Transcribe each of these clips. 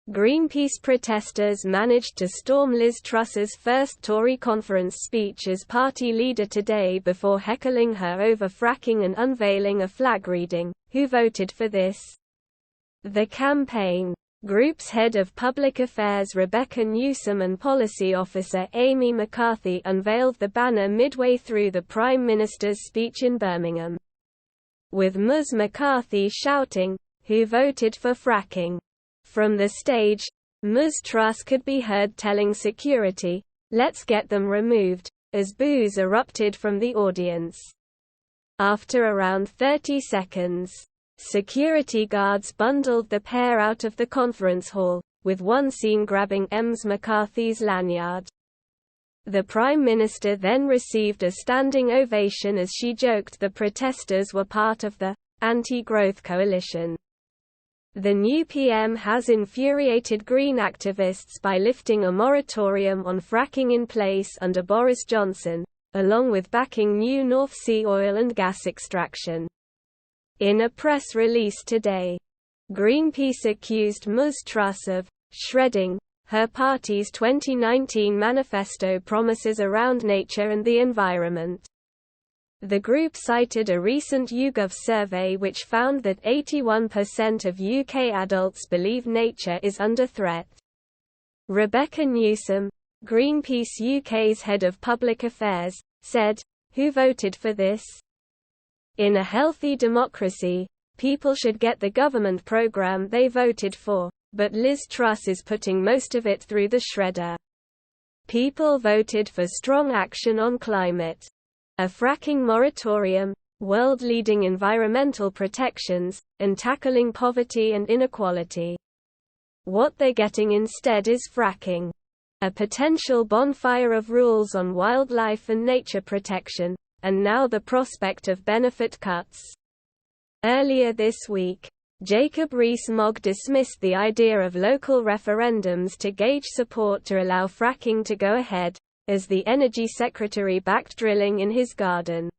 Greenpeace protesters managed to storm Liz Truss's first Tory conference speech as party leader today before heckling her over fracking and unveiling a flag reading, "Who voted for this?" The campaign group's head of public affairs Rebecca Newsom and policy officer Amy McCarthy unveiled the banner midway through the Prime Minister's speech in Birmingham, with Ms. McCarthy shouting, "Who voted for fracking?" From the stage, Ms. Truss could be heard telling security, "Let's get them removed," as boos erupted from the audience. After around 30 seconds, security guards bundled the pair out of the conference hall, with one seen grabbing Ms. McCarthy's lanyard. The Prime Minister then received a standing ovation as she joked the protesters were part of the anti-growth coalition. The new PM has infuriated Green activists by lifting a moratorium on fracking in place under Boris Johnson, along with backing new North Sea oil and gas extraction. In a press release today, Greenpeace accused Ms. Truss of shredding her party's 2019 manifesto promises around nature and the environment. The group cited a recent YouGov survey which found that 81% of UK adults believe nature is under threat. Rebecca Newsom, Greenpeace UK's head of public affairs, said, "Who voted for this? In a healthy democracy, people should get the government programme they voted for, but Liz Truss is putting most of it through the shredder. People voted for strong action on climate, a fracking moratorium, world-leading environmental protections, and tackling poverty and inequality. What they're getting instead is fracking. A potential bonfire of rules on wildlife and nature protection, and now the prospect of benefit cuts." Earlier this week, Jacob Rees-Mogg dismissed the idea of local referendums to gauge support to allow fracking to go ahead, as the Energy Secretary backed drilling in his garden.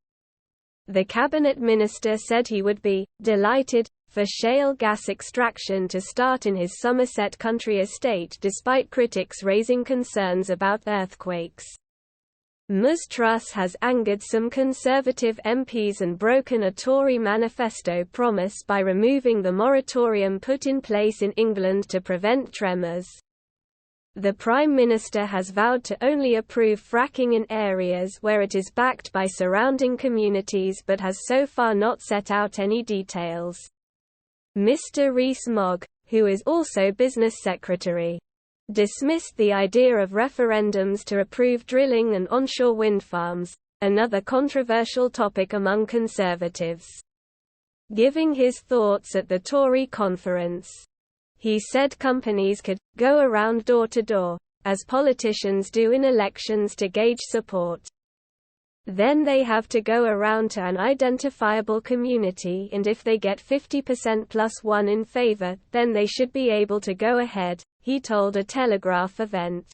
The cabinet minister said he would be "delighted" for shale gas extraction to start in his Somerset country estate despite critics raising concerns about earthquakes. Ms. Truss has angered some Conservative MPs and broken a Tory manifesto promise by removing the moratorium put in place in England to prevent tremors. The Prime Minister has vowed to only approve fracking in areas where it is backed by surrounding communities but has so far not set out any details. Mr. Rees-Mogg, who is also Business Secretary, dismissed the idea of referendums to approve drilling and onshore wind farms, another controversial topic among Conservatives. Giving his thoughts at the Tory conference, he said companies could go around door to door, as politicians do in elections to gauge support. Then they have to go around to an identifiable community, and if they get 50% plus one in favour, then they should be able to go ahead, he told a Telegraph event.